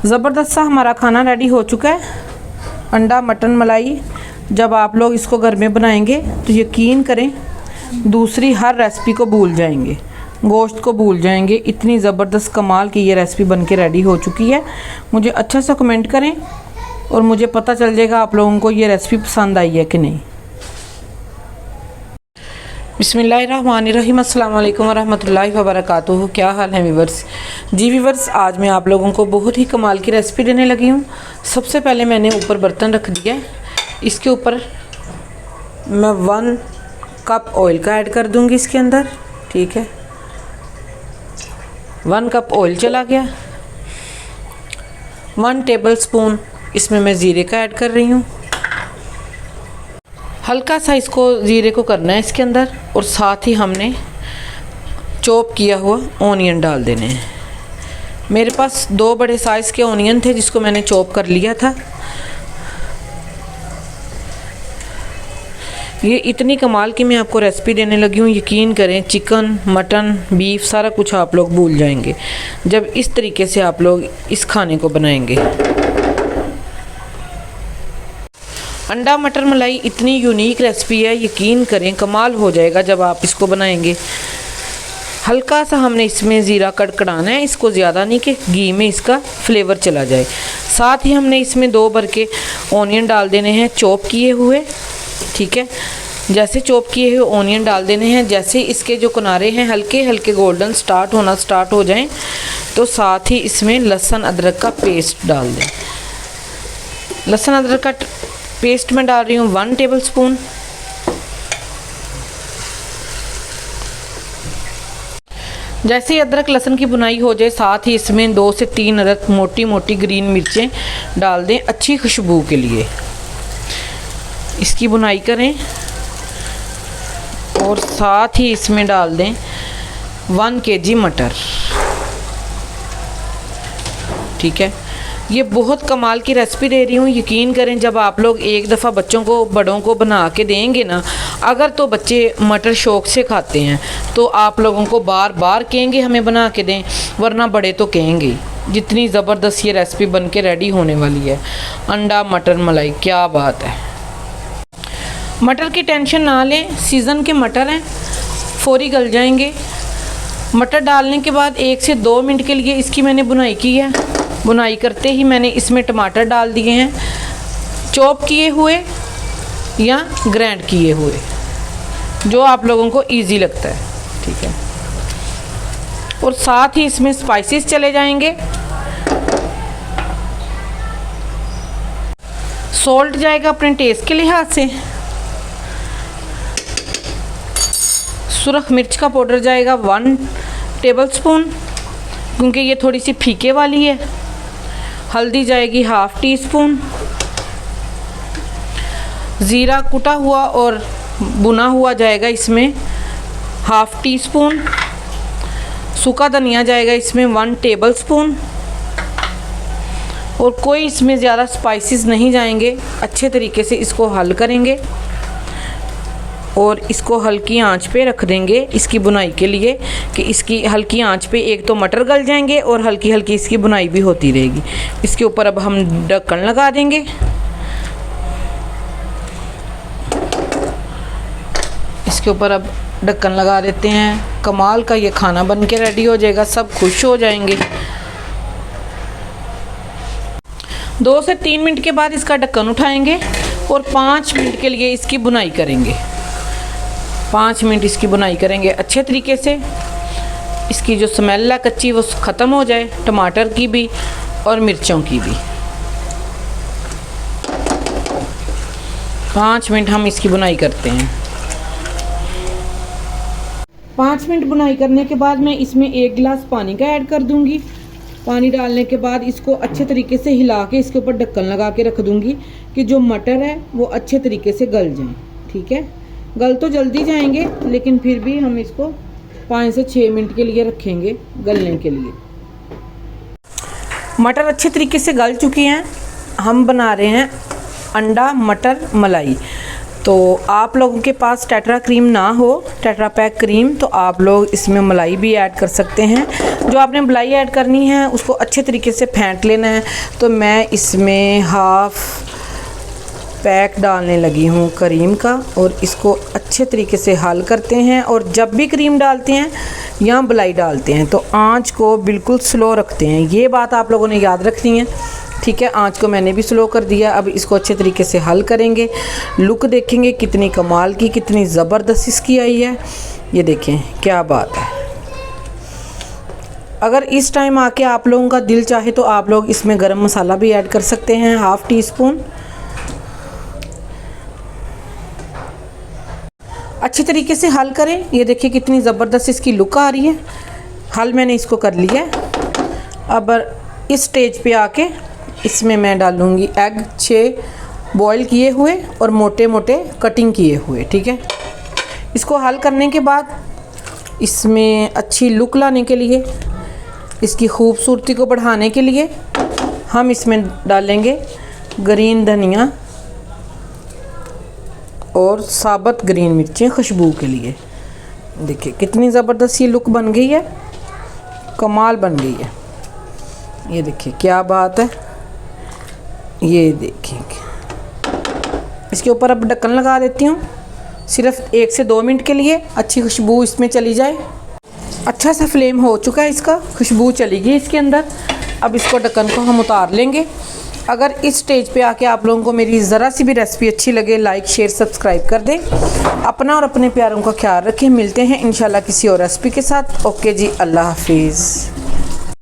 ज़बरदस्त सा हमारा खाना रेडी हो चुका है, अंडा मटन मलाई। जब आप लोग इसको घर में बनाएंगे तो यकीन करें दूसरी हर रेसिपी को भूल जाएंगे, गोश्त को भूल जाएंगे। इतनी ज़बरदस्त कमाल की ये रेसिपी बन के रेडी हो चुकी है। मुझे अच्छा सा कमेंट करें और मुझे पता चल जाएगा आप लोगों को ये रेसिपी पसंद आई है कि नहीं। बिस्मिल्लाहिर्रहमानिर्रहीम, अस्सलाम वालेकुम वरहमतुल्लाहि वबरकातुहू। क्या हाल है वीवर्स? जी वीवर्स, आज मैं आप लोगों को बहुत ही कमाल की रेसिपी देने लगी हूँ। सबसे पहले मैंने ऊपर बर्तन रख दिया है, इसके ऊपर मैं 1 कप ऑयल का ऐड कर दूँगी इसके अंदर। ठीक है, 1 कप ऑयल चला गया। 1 टेबल स्पून इसमें मैं ज़ीरे का ऐड कर रही हूँ। हल्का सा इसको ज़ीरे को करना है इसके अंदर, और साथ ही हमने चॉप किया हुआ ऑनियन डाल देने हैं। मेरे पास 2 बड़े साइज़ के ऑनियन थे जिसको मैंने चॉप कर लिया था। ये इतनी कमाल की मैं आपको रेसिपी देने लगी हूँ, यकीन करें चिकन मटन बीफ सारा कुछ आप लोग भूल जाएंगे जब इस तरीके से आप लोग इस खाने को बनाएंगे। अंडा मटर मलाई इतनी यूनिक रेसिपी है, यकीन करें कमाल हो जाएगा जब आप इसको बनाएंगे। हल्का सा हमने इसमें ज़ीरा कड़कड़ाना है, इसको ज़्यादा नहीं कि घी में इसका फ्लेवर चला जाए। साथ ही हमने इसमें 2 भर के ऑनियन डाल देने हैं चॉप किए हुए। ठीक है, जैसे चॉप किए हुए ऑनियन डाल देने हैं, जैसे इसके जो किनारे हैं हल्के हल्के गोल्डन स्टार्ट हो जाएं तो साथ ही इसमें लहसुन अदरक का पेस्ट डाल दें। लहसुन अदरक का पेस्ट में डाल रही हूँ 1 टेबल स्पून। जैसे ही अदरक लहसुन की भुनाई हो जाए, साथ ही इसमें 2 से 3 अदरक मोटी मोटी ग्रीन मिर्चें डाल दें अच्छी खुशबू के लिए। इसकी भुनाई करें और साथ ही इसमें डाल दें 1 kg मटर। ठीक है, ये बहुत कमाल की रेसिपी दे रही हूँ, यकीन करें जब आप लोग एक दफ़ा बच्चों को बड़ों को बना के देंगे ना, अगर तो बच्चे मटर शौक़ से खाते हैं तो आप लोगों को बार बार कहेंगे हमें बना के दें, वरना बड़े तो कहेंगे। जितनी ज़बरदस्त ये रेसिपी बन के रेडी होने वाली है, अंडा मटर मलाई, क्या बात है। मटर की टेंशन ना लें, सीज़न के मटर हैं, फौरी गल जाएंगे। मटर डालने के बाद 1 से 2 मिनट के लिए इसकी मैंने बुनाई की है। बुनाई करते ही मैंने इसमें टमाटर डाल दिए हैं, चॉप किए हुए या ग्राइंड किए हुए, जो आप लोगों को इजी लगता है। ठीक है, और साथ ही इसमें स्पाइसेस चले जाएंगे। सॉल्ट जाएगा अपने टेस्ट के लिहाज से। सुरख मिर्च का पाउडर जाएगा 1 टेबल स्पून, क्योंकि ये थोड़ी सी फीके वाली है। हल्दी जाएगी 1/2 टीस्पून। ज़ीरा कुटा हुआ और भुना हुआ जाएगा इसमें 1/2 टीस्पून। सूखा धनिया जाएगा इसमें 1 टेबल स्पून। और कोई इसमें ज़्यादा स्पाइसेस नहीं जाएंगे। अच्छे तरीके से इसको हल करेंगे और इसको हल्की आंच पे रख देंगे इसकी बुनाई के लिए, कि इसकी हल्की आंच पे एक तो मटर गल जाएंगे और हल्की हल्की इसकी बुनाई भी होती रहेगी। इसके ऊपर अब हम ढक्कन लगा देंगे। इसके ऊपर अब ढक्कन लगा देते हैं। कमाल का ये खाना बन के रेडी हो जाएगा, सब खुश हो जाएंगे। 2 से 3 मिनट के बाद इसका ढक्कन उठाएंगे और 5 मिनट के लिए इसकी बुनाई करेंगे। 5 मिनट इसकी बुनाई करेंगे अच्छे तरीके से। इसकी जो स्मेल है कच्ची वो ख़त्म हो जाए, टमाटर की भी और मिर्चों की भी। 5 मिनट हम इसकी बुनाई करते हैं। 5 मिनट बुनाई करने के बाद मैं इसमें 1 गिलास पानी का ऐड कर दूंगी। पानी डालने के बाद इसको अच्छे तरीके से हिला के इसके ऊपर ढक्कन लगा के रख दूंगी कि जो मटर है वो अच्छे तरीके से गल जाएं। ठीक है, गल तो जल्दी जाएंगे लेकिन फिर भी हम इसको 5 से 6 मिनट के लिए रखेंगे गलने के लिए। मटर अच्छे तरीके से गल चुकी हैं। हम बना रहे हैं अंडा मटर मलाई। तो आप लोगों के पास टेट्रा क्रीम ना हो, टेट्रा पैक क्रीम, तो आप लोग इसमें मलाई भी ऐड कर सकते हैं। जो आपने मलाई ऐड करनी है उसको अच्छे तरीके से फेंट लेना है। तो मैं इसमें हाफ पैक डालने लगी हूँ क्रीम का और इसको अच्छे तरीके से हल करते हैं। और जब भी क्रीम डालते हैं या मलाई डालते हैं तो आंच को बिल्कुल स्लो रखते हैं। ये बात आप लोगों ने याद रखनी है, ठीक है। आंच को मैंने भी स्लो कर दिया। अब इसको अच्छे तरीके से हल करेंगे। लुक देखेंगे कितनी कमाल की, कितनी ज़बरदस्त इसकी आई है। ये देखें क्या बात है। अगर इस टाइम आके आप लोगों का दिल चाहे तो आप लोग इसमें गरम मसाला भी ऐड कर सकते हैं, हाफ़ टी स्पून। अच्छी तरीके से हल करें। ये देखिए कितनी ज़बरदस्त इसकी लुक आ रही है। हल मैंने इसको कर लिया है। अब इस स्टेज पे आके इसमें मैं डालूँगी एग 6 बॉईल किए हुए और मोटे मोटे कटिंग किए हुए, ठीक है। इसको हल करने के बाद इसमें अच्छी लुक लाने के लिए, इसकी खूबसूरती को बढ़ाने के लिए हम इसमें डालेंगे ग्रीन धनिया और साबुत ग्रीन मिर्चें खुशबू के लिए। देखिए कितनी ज़बरदस्त ये लुक बन गई है, कमाल बन गई है। ये देखिए क्या बात है। ये देखिए इसके ऊपर अब ढक्कन लगा देती हूँ सिर्फ 1 से 2 मिनट के लिए, अच्छी खुशबू इसमें चली जाए। अच्छा सा फ्लेम हो चुका है इसका, खुशबू चली गई इसके अंदर। अब इसको ढक्कन को हम उतार लेंगे। अगर इस स्टेज पे आके आप लोगों को मेरी ज़रा सी भी रेसिपी अच्छी लगे, लाइक शेयर सब्सक्राइब कर दें। अपना और अपने प्यारों का ख्याल रखें। मिलते हैं इंशाल्लाह किसी और रेसिपी के साथ। ओके जी, अल्लाह हाफिज़।